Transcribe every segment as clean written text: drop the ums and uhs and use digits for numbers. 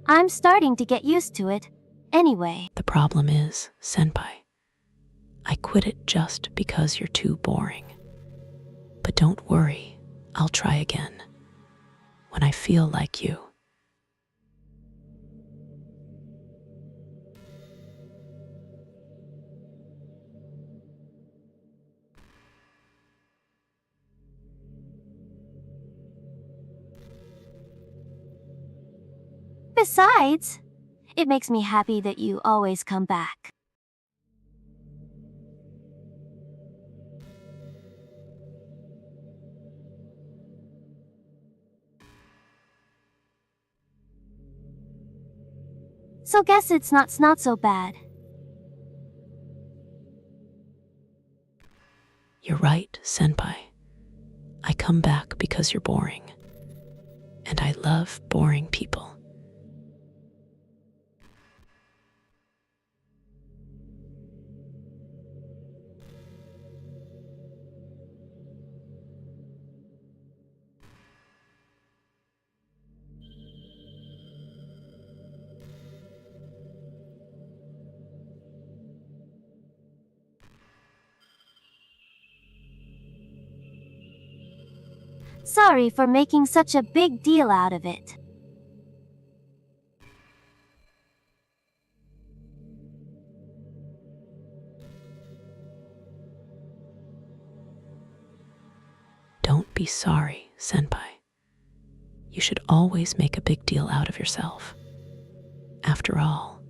I'm starting to get used to it. Anyway. The problem is, senpai, I quit it just because you're too boring. But don't worry, I'll try again. When I feel like you. Besides, it makes me happy that you always come back. So guess it's not so bad. You're right, senpai. I come back because you're boring. And I love boring people. Sorry for making such a big deal out of it. Don't be sorry, senpai. You should always make a big deal out of yourself. After all,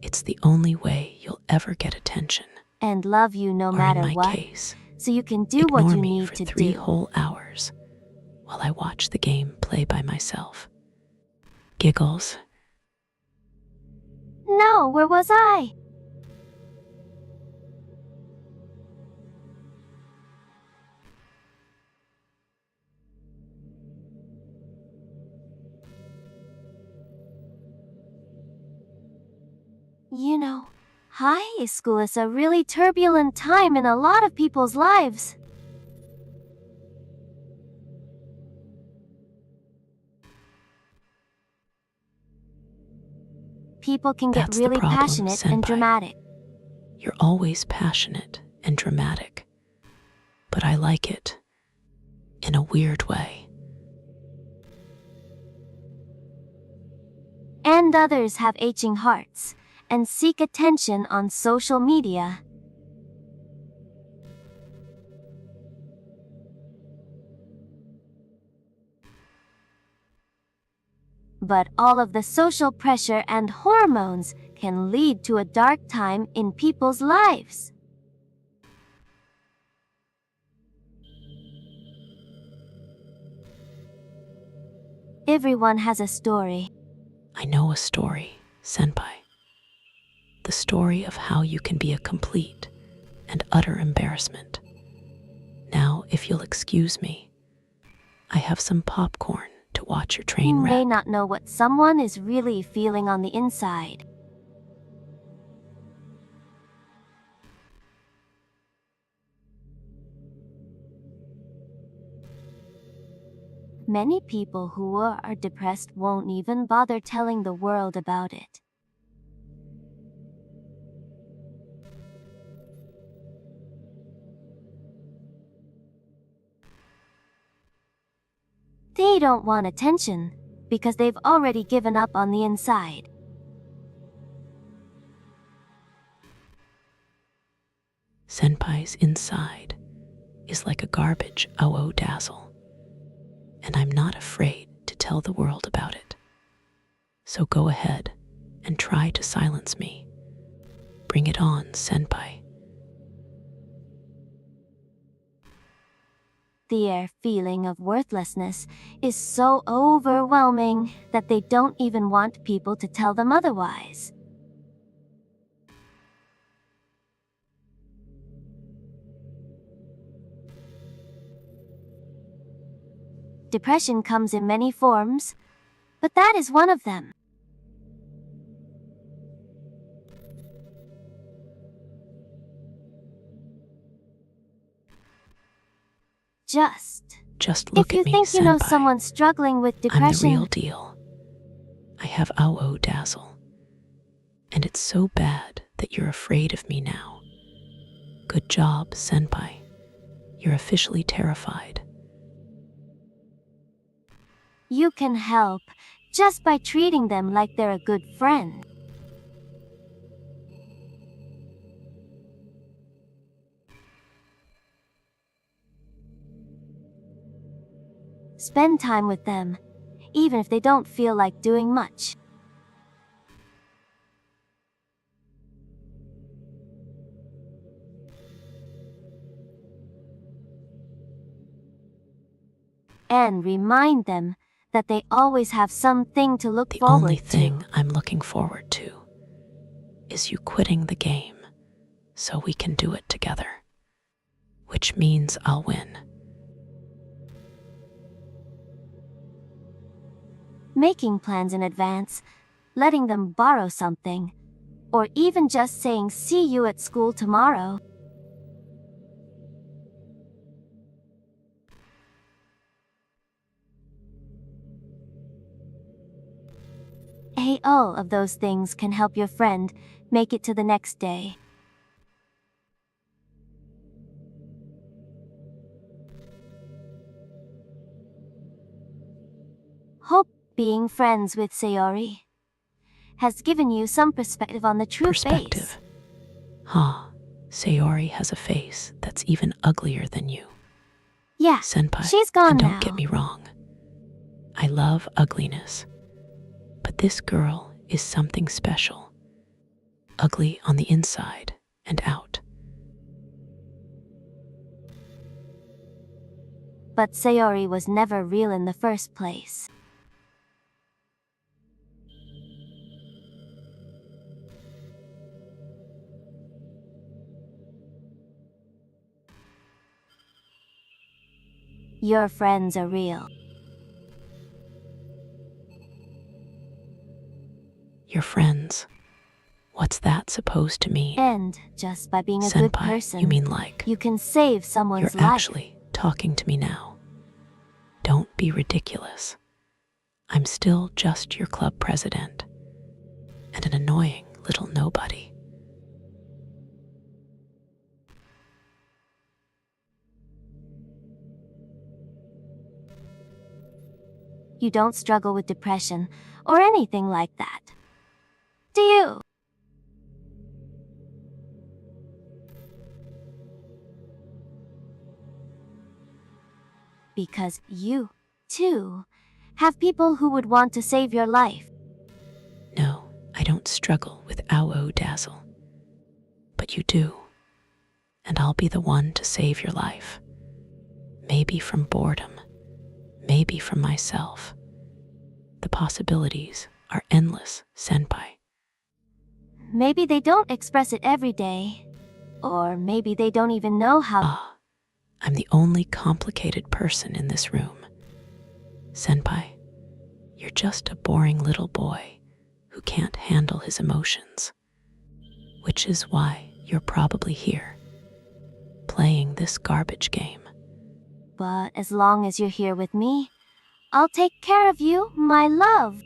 it's the only way you'll ever get attention. And love you no Or matter in my what. case, So you can do ignore what you me need for to 3 do. whole hours while I watch the game play by myself. Giggles. No, where was I? You know, high school is a really turbulent time in a lot of people's lives. People can get That's the really problem, passionate and senpai. dramatic. You're always passionate and dramatic. But I like it. In a weird way. And others have aching hearts and seek attention on social media. But all of the social pressure and hormones can lead to a dark time in people's lives. Everyone has a story. I know a story, senpai. The story of how you can be a complete and utter embarrassment. Now, if you'll excuse me, I have some popcorn to watch your train You wreck. may not know what someone is really feeling on the inside. Many people who are depressed won't even bother telling the world about it. They don't want attention because they've already given up on the inside. Senpai's inside is like a garbage dazzle, and I'm not afraid to tell the world about it. So go ahead and try to silence me. Bring it on, senpai. Their feeling of worthlessness is so overwhelming that they don't even want people to tell them otherwise. Depression comes in many forms, but that is one of them. Just look if you at me, think you know senpai. someone struggling with I'm the depression, real deal. I have ao dazzle. And it's so bad that you're afraid of me now. Good job, senpai. You're officially terrified. You can help just by treating them like they're a good friend. Spend time with them, even if they don't feel like doing much. And remind them that they always have something to look The forward only to. thing I'm looking forward to is you quitting the game so we can do it together. Which means I'll win. Making plans in advance, letting them borrow something, or even just saying see you at school tomorrow. All of those things can help your friend make it to the next day. Hope being friends with Sayori has given you some perspective on the true Perspective. face. Huh, Sayori has a face that's even uglier than you. Yeah, Senpai, she's gone and don't now. get me wrong. I love ugliness. But this girl is something special. Ugly on the inside and out. But Sayori was never real in the first place. Your friends are real. Your friends. What's that supposed to mean? And just by being a good Senpai, person, you mean like you can save someone's you're life. actually talking to me now. Don't be ridiculous. I'm still just your club president and an annoying little nobody. You don't struggle with depression or anything like that. Do you? Because you, too, have people who would want to save your life. No, I don't struggle with ao dazzle. But you do. And I'll be the one to save your life. Maybe from boredom. Maybe from myself. The possibilities are endless, senpai. Maybe they don't express it every day. Or maybe they don't even know how. I'm the only complicated person in this room. Senpai, you're just a boring little boy who can't handle his emotions. Which is why you're probably here, playing this garbage game. But as long as you're here with me, I'll take care of you, my love.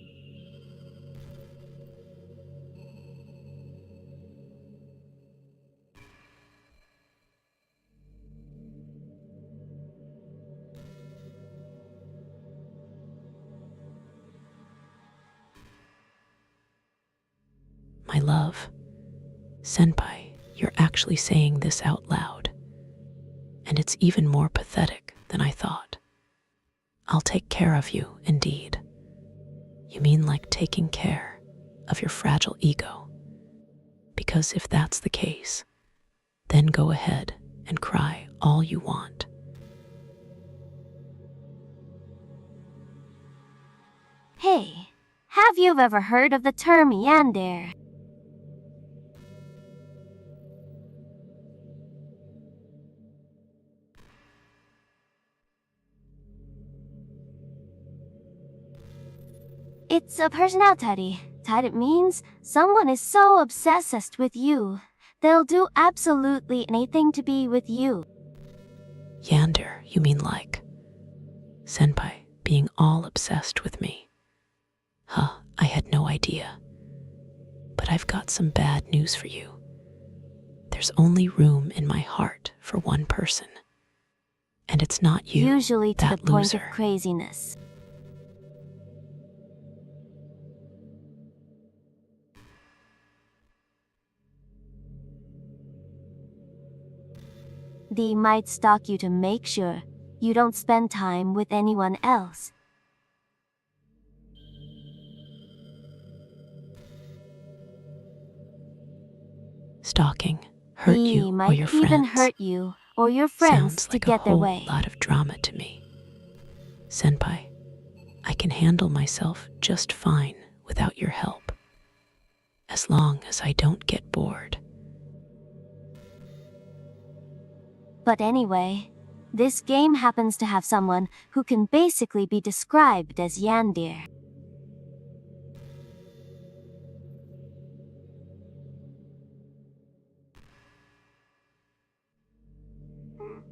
My love, senpai, you're actually saying this out loud. And it's even more pathetic than I thought. I'll take care of you, indeed. You mean like taking care of your fragile ego? Because if that's the case, then go ahead and cry all you want. Hey, have you ever heard of the term yandere? It's a personality. It means someone is so obsessed with you, they'll do absolutely anything to be with you. Yander, you mean like senpai being all obsessed with me? Huh, I had idea. But I've got some bad news for you. There's only room in my heart for one person. And it's not you, Usually to the that point loser. of craziness. They might stalk you to make sure you don't spend time with anyone else. Stalking hurt They you or might your even friends. hurt you or your friends Sounds to like a get their whole way. lot of drama to me. Senpai, I can handle myself just fine without your help, as long as I don't get bored. But anyway, this game happens to have someone who can basically be described as Yandir.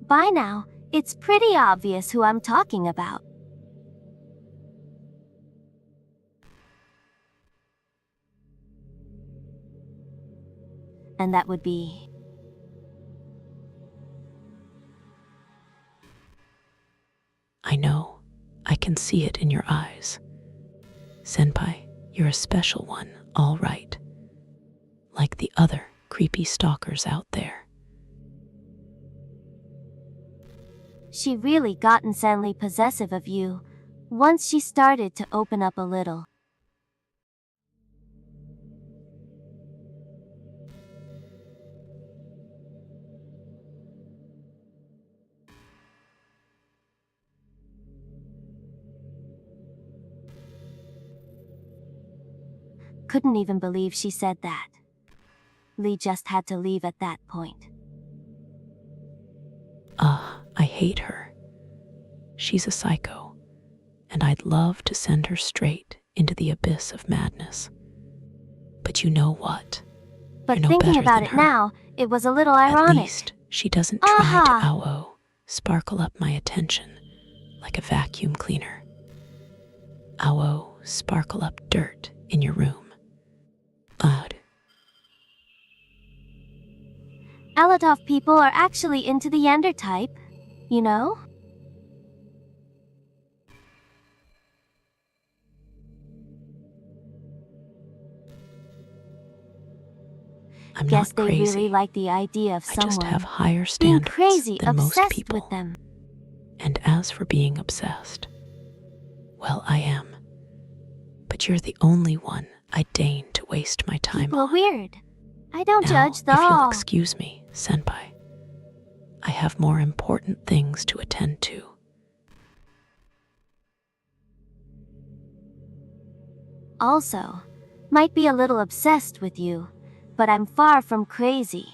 By now, it's pretty obvious who I'm talking about. And that would be... I know, I can see it in your eyes. Senpai, you're a special one, all right. Like the other creepy stalkers out there. She really got insanely possessive of you once she started to open up a little. Couldn't even believe she said that. Lee just had to leave at that point. I hate her. She's a psycho, and I'd love to send her straight into the abyss of madness. But you know what? But You're no thinking better about than it her. now, it was a little At ironic. least she doesn't try Aha! to sparkle up my attention like a vacuum cleaner. Sparkle up dirt in your room. Odd. Alatov people are actually into the Yander type, you know? I'm Guess not they crazy. really like the idea of I just have someone higher being standards crazy, than most obsessed people. with them. And as for being obsessed, well, I am. But you're the only one I deign to waste my time People are on. weird. I don't Now, judge though. if you'll excuse me, Senpai, I have more important things to attend to. Also, might be a little obsessed with you, but I'm far from crazy.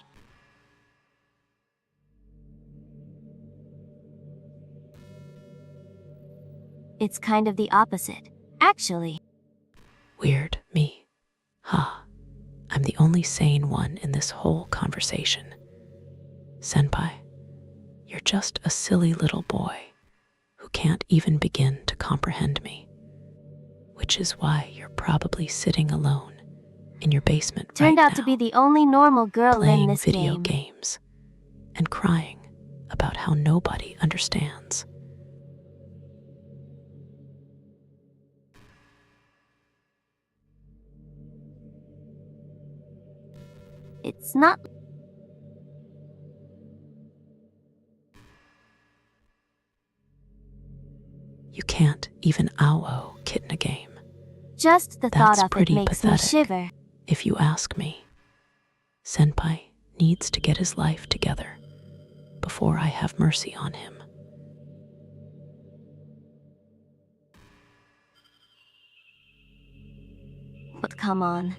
It's kind of the opposite, actually. Weird, me. I'm the only sane one in this whole conversation. Senpai, you're just a silly little boy who can't even begin to comprehend me. Which is why you're probably sitting alone in your basement Turned right out now, to be the only normal girl in playing this video game. games and crying about how nobody understands. It's not... You can't even kit in a game. Just the That's thought of it pretty makes pathetic. me shiver. If you ask me, Senpai needs to get his life together before I have mercy on him. But come on.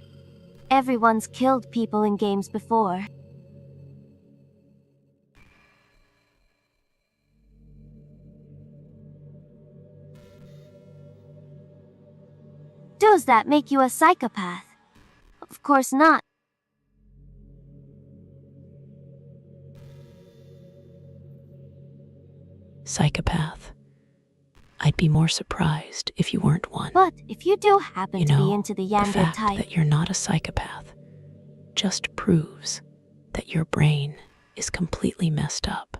Everyone's killed people in games before. Does that make you a psychopath? Of course not. Psychopath. I I'd be more surprised if you weren't one. But if you do happen You to be know, into the the yandere fact type, that you're not a psychopath just proves that your brain is completely messed up,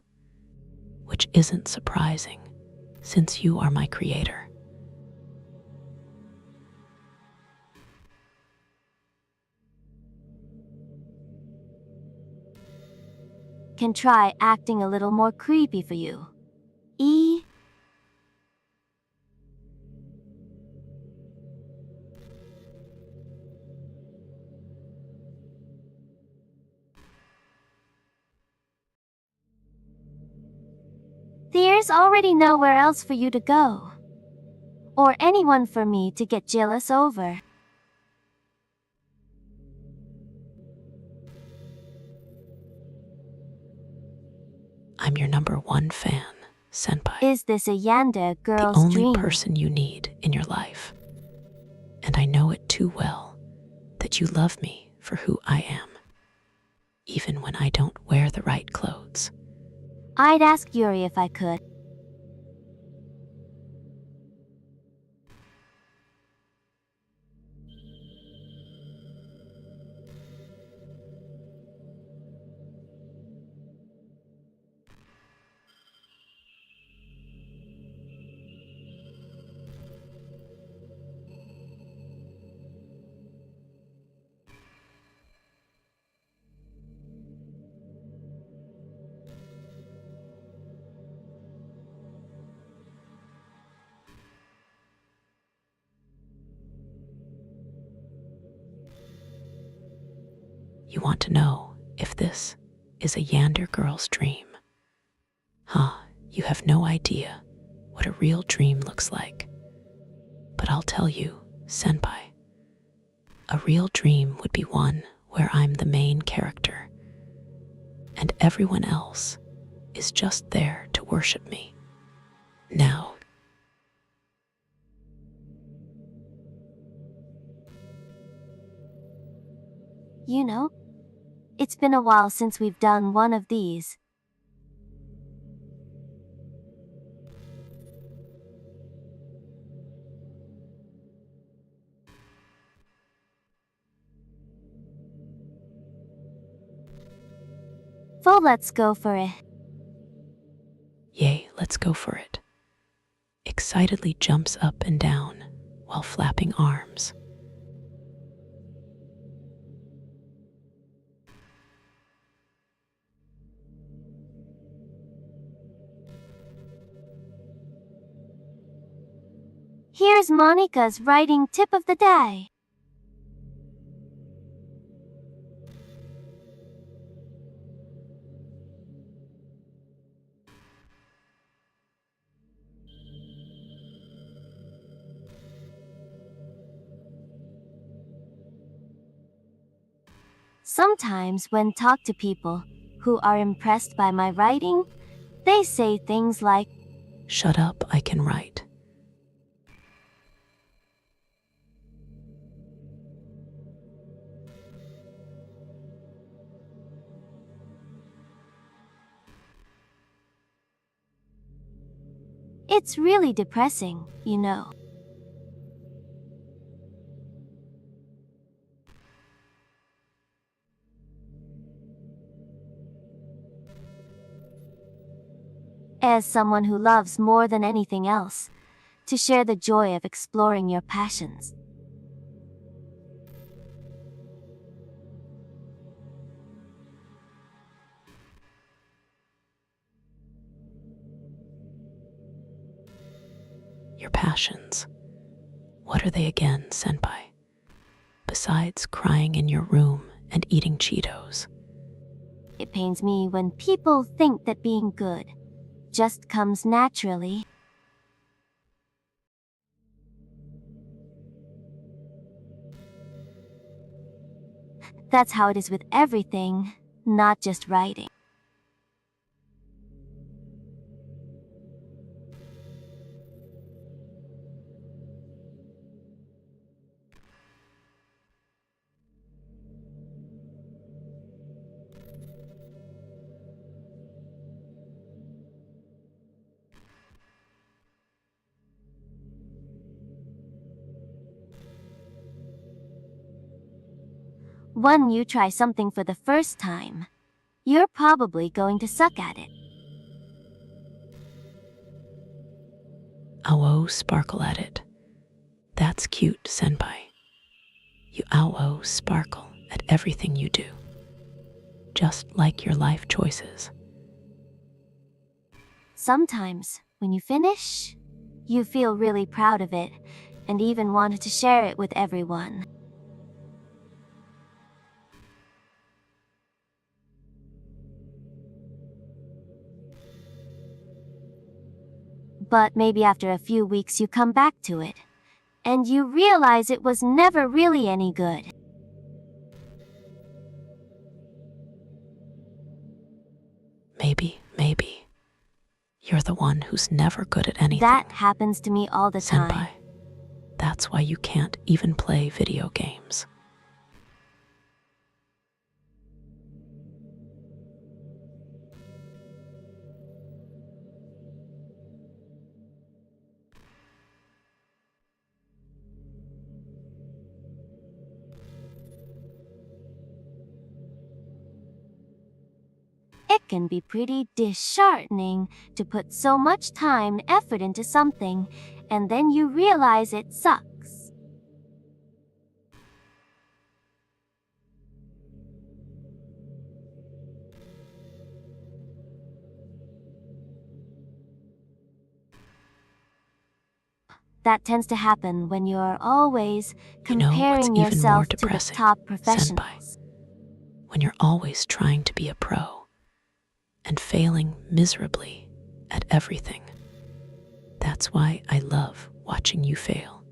which isn't surprising since you are my creator. can try acting a little more creepy for you. E. There's already nowhere else for you to go. Or anyone for me to get jealous over. I'm your #1 fan, Senpai. Is this a yandere The girl's only dream? person you need in your life. And I know it too well that you love me for who I am, even when I don't wear the right clothes. I'd ask Yuri if I could. You want to know if this is a yandere girl's dream? Huh, you have no idea what a real dream looks like. But I'll tell you, Senpai, a real dream would be one where I'm the main character, and everyone else is just there to worship me. Now, You know, it's been a while since we've done one of these. So let's go for it. yay, let's go for it. Excitedly jumps up and down while flapping arms. Here's Monica's writing tip of the day. Sometimes when talk to people who are impressed by my writing, they say things like, Shut up, I can write. it's really depressing, you know. As someone who loves more than anything else to share the joy of exploring your passions. Your passions. What are they again, Senpai? Besides crying in your room and eating Cheetos. It pains me when people think that being good just comes naturally. That's how it is with everything, not just writing. When you try something for the first time, you're probably going to suck at it. Ow-oh, sparkle at it. That's cute, senpai. You ow-oh sparkle at everything you do. Just like your life choices. Sometimes, when you finish, you feel really proud of it and even wanted to share it with everyone. But maybe after a few weeks you come back to it, and you realize it was never really any good. Maybe. You're the one who's never good at anything. That happens to me all the time. Senpai, that's why you can't even play video games. It can be pretty disheartening to put so much time and effort into something, and then you realize it sucks. That tends to happen when you're always comparing even more yourself to the depressing, top professionals. senpai? When you're always trying to be a pro and failing miserably at everything. That's why I love watching you fail.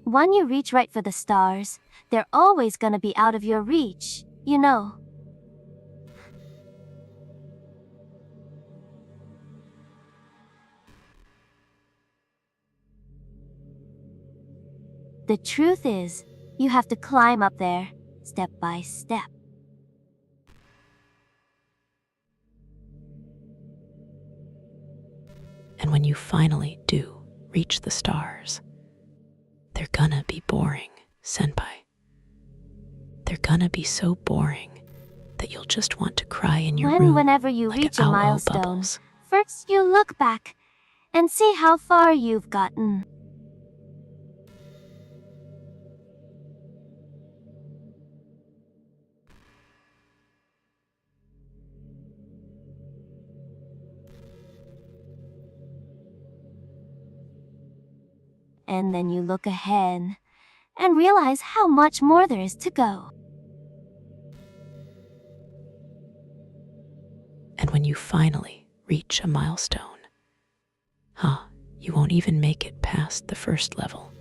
When you reach right for the stars, they're always gonna be out of your reach, you know. The truth is, you have to climb up there, step by step. And when you finally do reach the stars, they're gonna be boring, senpai. They're gonna be so boring that you'll just want to cry in your room Whenever you like reach a ow-oh milestone, bubbles. first you look back and see how far you've gotten. And then you look ahead and realize how much more there is to go. And when you finally reach a milestone, you won't even make it past the first level,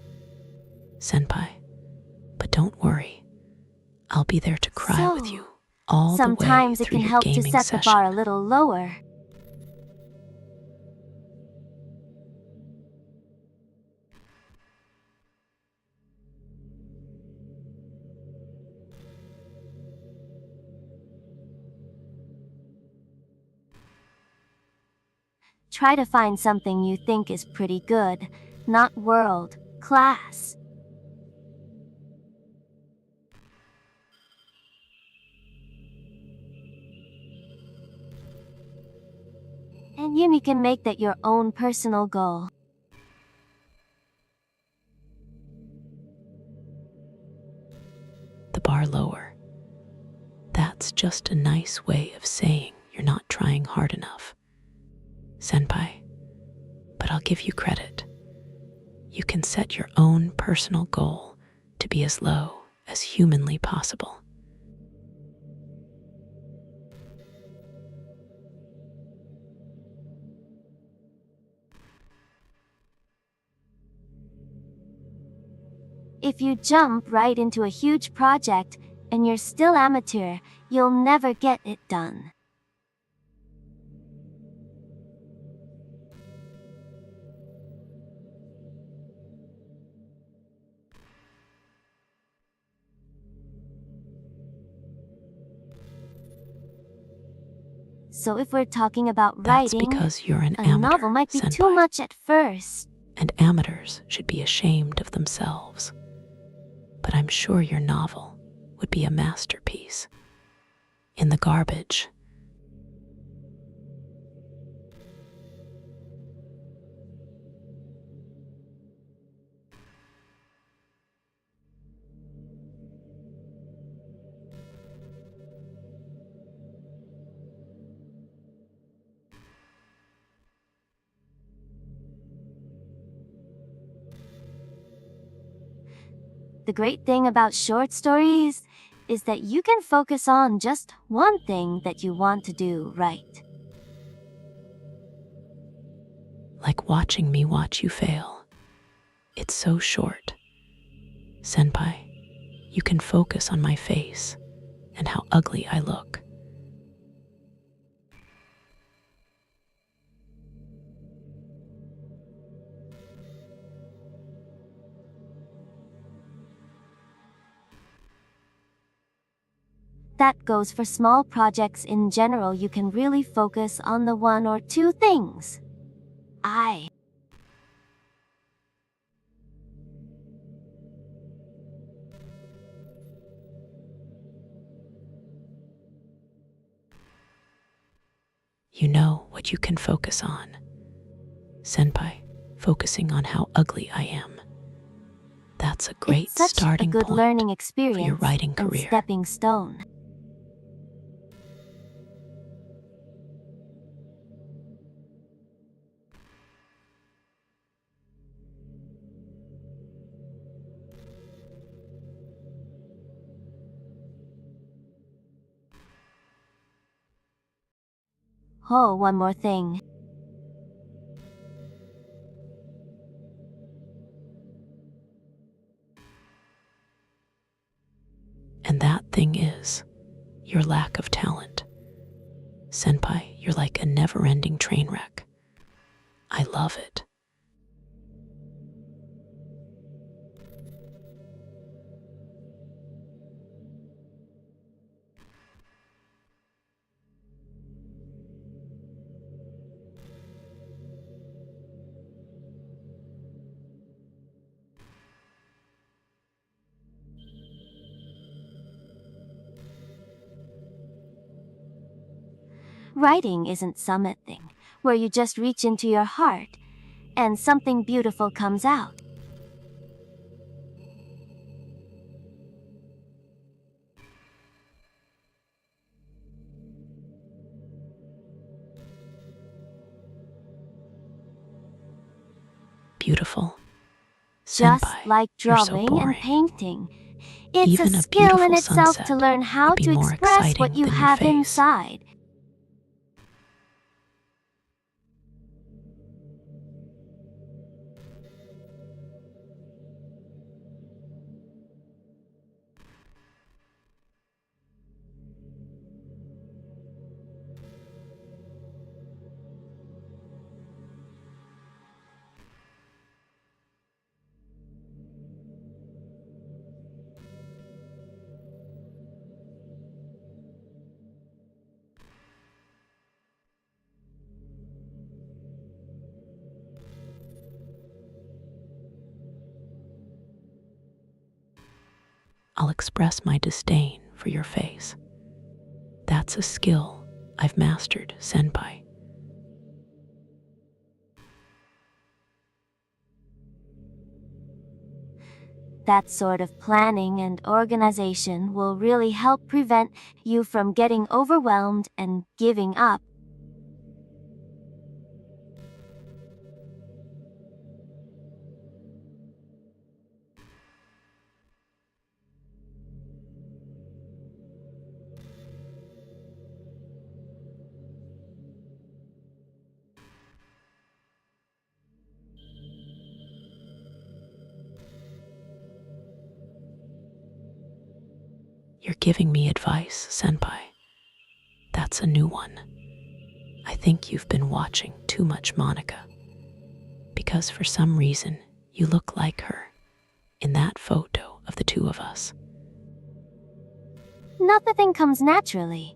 senpai. But don't worry, I'll be there to cry with you all the way Sometimes it through can your help to gaming set session. the bar a little lower. Try to find something you think is pretty good, not world class. And you can make that your own personal goal. The bar lower. That's just a nice way of saying you're not trying hard enough, senpai. But I'll give you credit. You can set your own personal goal to be as low as humanly possible. If you jump right into a huge project and you're still amateur, you'll never get it done. So if we're talking about That's writing, because you're an a amateur, novel might be too senpai. much at first. And amateurs should be ashamed of themselves. But I'm sure your novel would be a masterpiece. In the garbage. The great thing about short stories is that you can focus on just one thing that you want to do right. Like watching me watch you fail. It's so short. Senpai, you can focus on my face and how ugly I look. That goes for small projects in general. You can really focus on the one or two things. You know what you can focus on. Senpai, focusing on how ugly I am. That's a great It's such starting a good point learning experience for your writing and career. stepping stone. Oh, one more thing. And that thing is your lack of talent. Senpai, you're like a never-ending train wreck. I love it. Writing isn't some thing where you just reach into your heart and something beautiful comes out. Beautiful. Just Senpai, like you're so drawing and boring. painting. It's Even a a skill in beautiful itself to sunset learn how would be to more express exciting what you than your have face. inside. I'll express my disdain for your face. That's a skill I've mastered, Senpai. That sort of planning and organization will really help prevent you from getting overwhelmed and giving up. You're giving me advice, Senpai. That's a new one. I think you've been watching too much Monica. Because for some reason, you look like her in that photo of the two of us. Nothing comes naturally.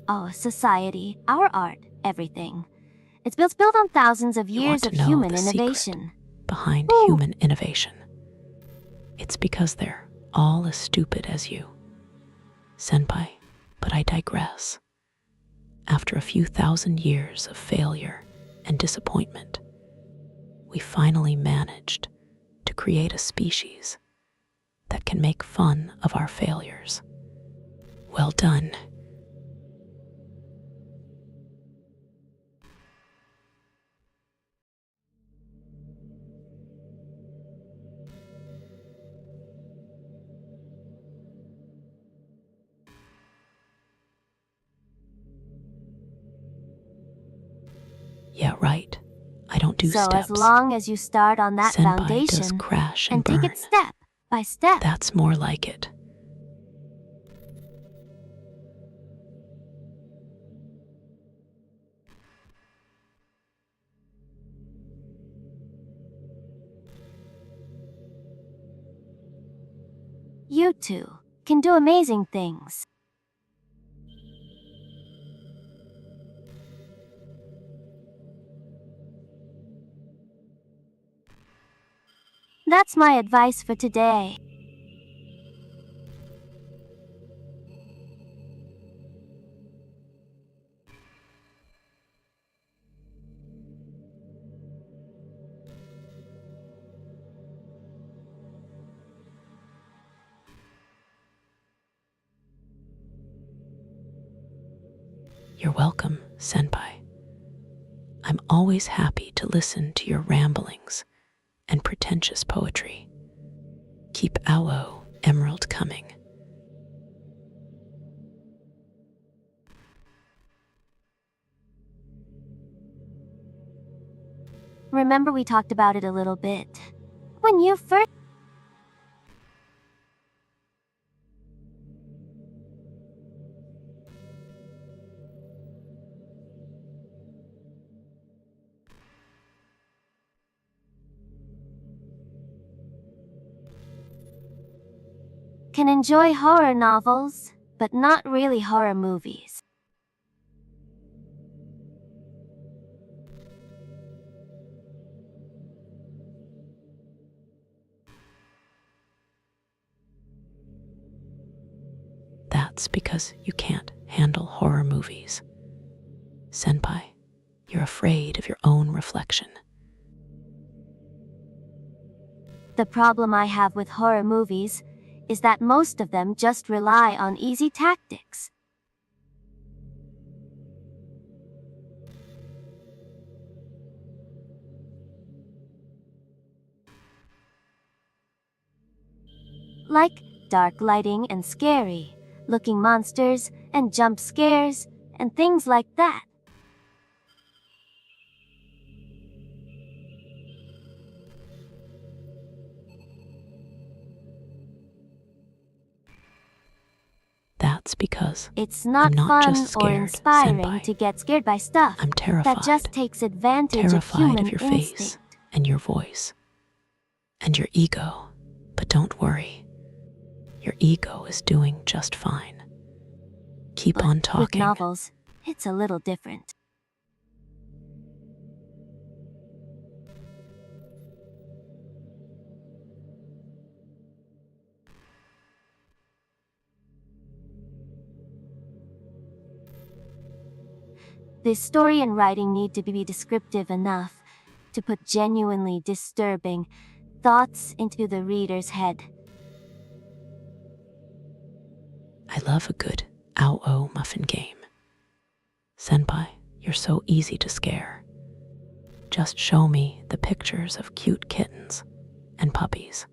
Oh, society, our art, everything. It's built on thousands of You want years to of know human the innovation. secret behind Ooh. human innovation? It's because they're all as stupid as you. Senpai, but I digress. After a few thousand years of failure and disappointment, we finally managed to create a species that can make fun of our failures. Well done. Yeah, right. I don't do So steps. as long as you start on that Senpai foundation does crash and and burn. take it step by step, That's more like it. you too can do amazing things. That's my advice for today. You're welcome, Senpai. I'm always happy to listen to your ramblings and pretentious poetry. Keep Aloe Emerald coming. Remember we talked about it a little bit. When you first can enjoy horror novels, but not really horror movies. That's because you can't handle horror movies. Senpai, you're afraid of your own reflection. The problem I have with horror movies is that most of them just rely on easy tactics. Like dark lighting and scary looking monsters and jump scares and things like that. That's because It's not I'm not fun just scared, or inspiring Senpai. to get scared by stuff I'm terrified. that just takes advantage of Terrified human of your face instinct. and your voice and your ego. But don't worry, your ego is doing just fine. Keep But on with talking. novels, it's a little different. The story and writing need to be descriptive enough to put genuinely disturbing thoughts into the reader's head. I love a good ow-oh muffin game. Senpai, you're so easy to scare. Just show me the pictures of cute kittens and puppies.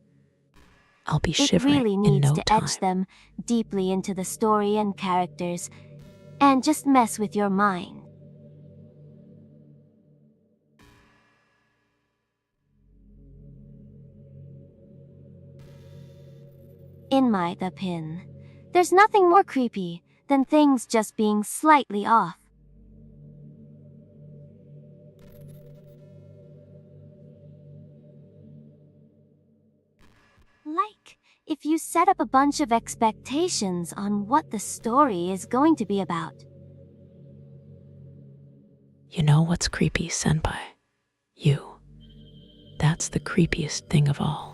I'll be It shivering really in needs no to time. etch them deeply into the story and characters, and just mess with your mind. In my opinion, there's nothing more creepy than things just being slightly off. Like, if you set up a bunch of expectations on what the story is going to be about, You know what's creepy, senpai? You. That's the creepiest thing of all.